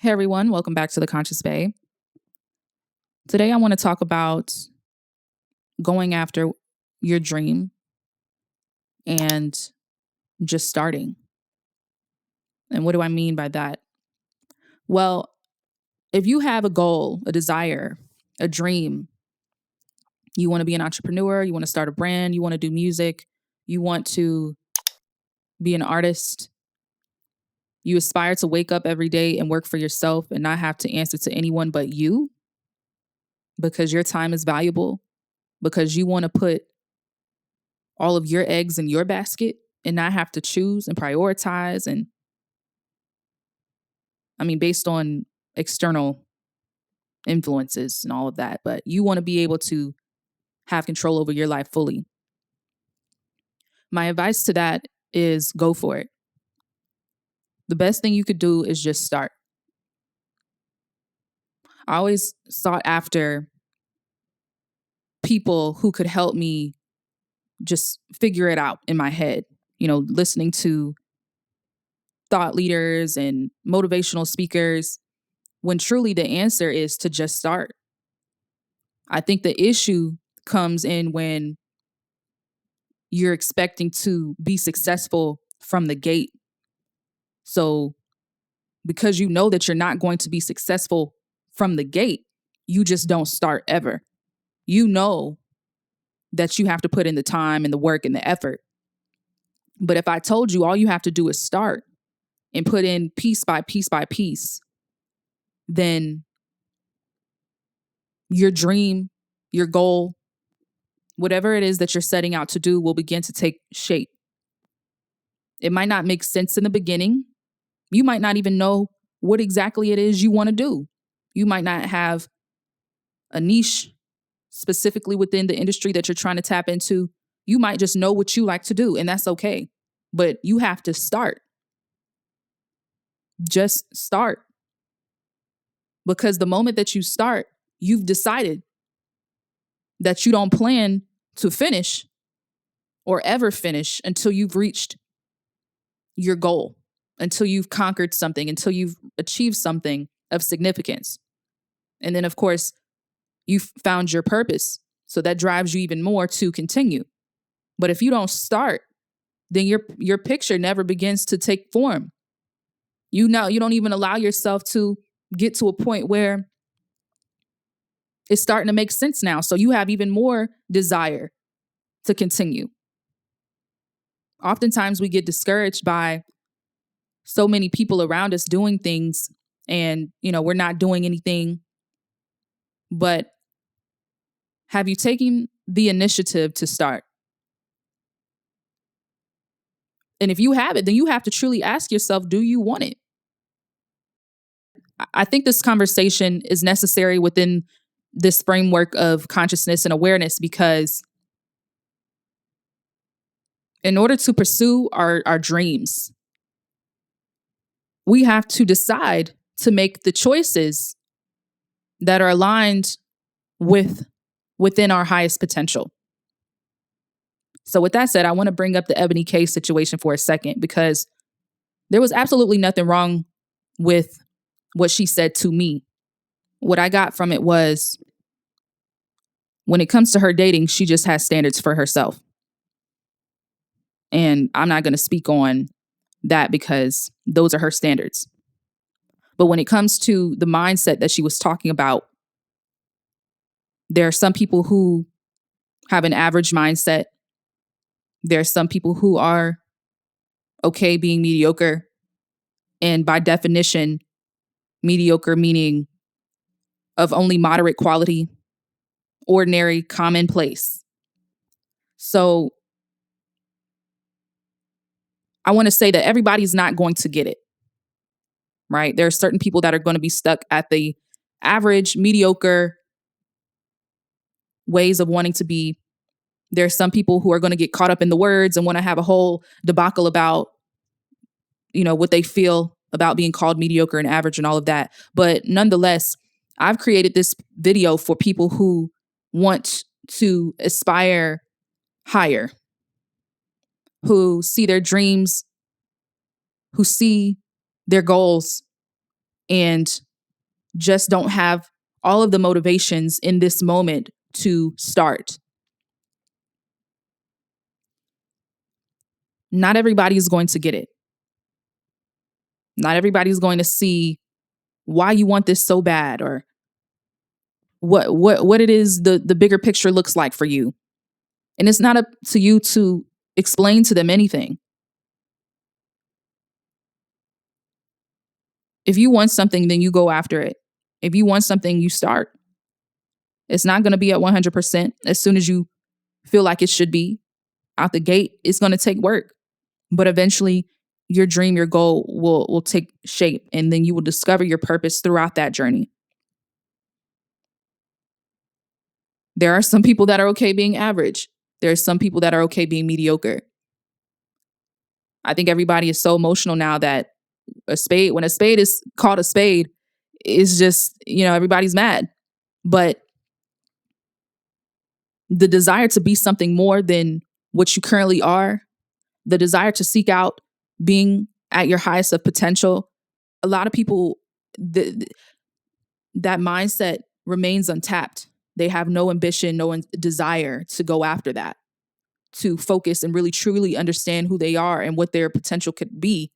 Hey everyone, welcome back to the Conscious Bay. Today I want to talk about going after your dream and just starting. And what do I mean by that? Well, if you have a goal, a desire, a dream, you want to be an entrepreneur, you want to start a brand, you want to do music, you want to be an artist, you aspire to wake up every day and work for yourself and not have to answer to anyone but you because your time is valuable, because you want to put all of your eggs in your basket and not have to choose and prioritize based on external influences and all of that, but you want to be able to have control over your life fully. My advice to that is go for it. The best thing you could do is just start. I always sought after people who could help me just figure it out in my head, listening to thought leaders and motivational speakers, when truly the answer is to just start. I think the issue comes in when you're expecting to be successful from the gate. So because you know that you're not going to be successful from the gate, you just don't start ever. You know that you have to put in the time and the work and the effort. But if I told you all you have to do is start and put in piece by piece by piece, then your dream, your goal, whatever it is that you're setting out to do will begin to take shape. It might not make sense in the beginning. You might not even know what exactly it is you want to do. You might not have a niche specifically within the industry that you're trying to tap into. You might just know what you like to do, and that's okay. But you have to start. Just start. Because the moment that you start, you've decided that you don't plan to finish or ever finish until you've reached your goal, until you've conquered something, until you've achieved something of significance. And then, of course, you've found your purpose. So that drives you even more to continue. But if you don't start, then your picture never begins to take form. You don't even allow yourself to get to a point where it's starting to make sense now. So you have even more desire to continue. Oftentimes we get discouraged by so many people around us doing things and, we're not doing anything. But have you taken the initiative to start? And if you have it, then you have to truly ask yourself, do you want it? I think this conversation is necessary within this framework of consciousness and awareness, because in order to pursue our dreams, we have to decide to make the choices that are aligned within our highest potential. So with that said, I want to bring up the Ebony K situation for a second, because there was absolutely nothing wrong with what she said to me. What I got from it was, when it comes to her dating, she just has standards for herself. And I'm not going to speak on that because those are her standards. But when it comes to the mindset that she was talking about, there are some people who have an average mindset. There are some people who are okay being mediocre. And by definition, mediocre meaning of only moderate quality, ordinary, commonplace. So I want to say that everybody's not going to get it, right? There are certain people that are going to be stuck at the average, mediocre ways of wanting to be. There are some people who are going to get caught up in the words and want to have a whole debacle about, what they feel about being called mediocre and average and all of that. But nonetheless, I've created this video for people who want to aspire higher, who see their dreams, who see their goals and just don't have all of the motivations in this moment to start. Not everybody is going to get it. Not everybody is going to see why you want this so bad, or what it is the bigger picture looks like for you. And it's not up to you to explain to them anything. If you want something, then you go after it. If you want something, you start. It's not going to be at 100% as soon as you feel like it should be. Out the gate, it's going to take work. But eventually, your dream, your goal will take shape, and then you will discover your purpose throughout that journey. There are some people that are okay being average. There are some people that are okay being mediocre. I think everybody is so emotional now that when a spade is called a spade, it's just, everybody's mad. But the desire to be something more than what you currently are, the desire to seek out being at your highest of potential, a lot of people, that mindset remains untapped. They have no ambition, no desire to go after that, to focus and really truly understand who they are and what their potential could be.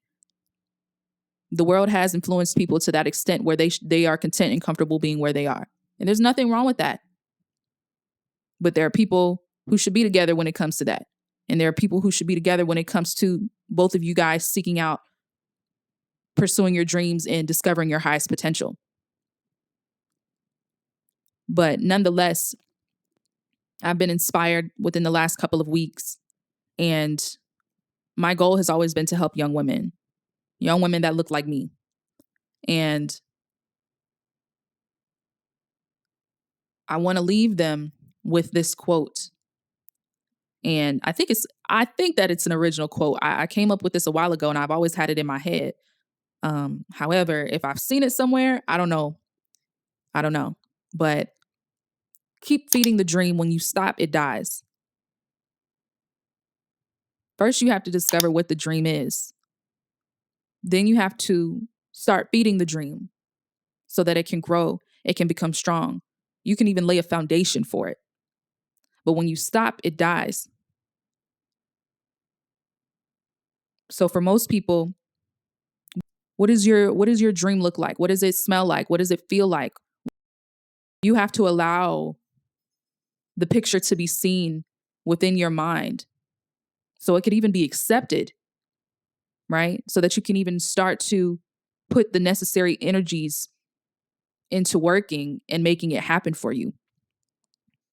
The world has influenced people to that extent where they are content and comfortable being where they are. And there's nothing wrong with that. But there are people who should be together when it comes to that. And there are people who should be together when it comes to both of you guys seeking out, pursuing your dreams and discovering your highest potential. But nonetheless, I've been inspired within the last couple of weeks. And my goal has always been to help young women that look like me. And I want to leave them with this quote. And I think that it's an original quote. I came up with this a while ago, and I've always had it in my head. However, if I've seen it somewhere, I don't know. But keep feeding the dream. When you stop, it dies. First, you have to discover what the dream is. Then you have to start feeding the dream so that it can grow, it can become strong. You can even lay a foundation for it. But when you stop, it dies. So for most people, what does your dream look like? What does it smell like? What does it feel like? You have to allow the picture to be seen within your mind so it could even be accepted, right? So that you can even start to put the necessary energies into working and making it happen for you.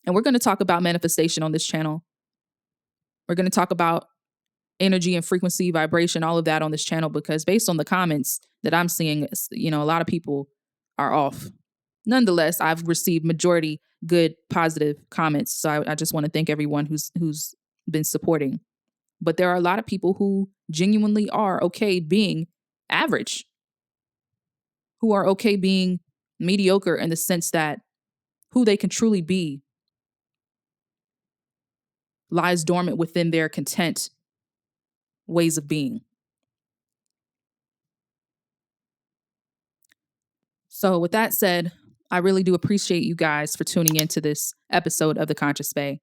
And we're going to talk about manifestation on this channel. We're going to talk about energy and frequency, vibration, all of that on this channel, because based on the comments that I'm seeing, a lot of people are off. Nonetheless, I've received majority good, positive comments. So I just want to thank everyone who's been supporting. But there are a lot of people who genuinely are okay being average, who are okay being mediocre in the sense that who they can truly be lies dormant within their content ways of being. So with that said, I really do appreciate you guys for tuning into this episode of The Conscious Bay.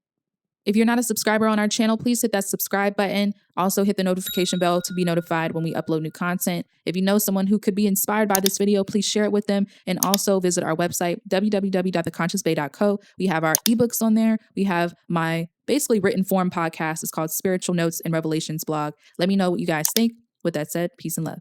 If you're not a subscriber on our channel, please hit that subscribe button. Also hit the notification bell to be notified when we upload new content. If you know someone who could be inspired by this video, please share it with them. And also visit our website, www.theconsciousbay.co. We have our ebooks on there. We have my basically written form podcast. It's called Spiritual Notes and Revelations blog. Let me know what you guys think. With that said, peace and love.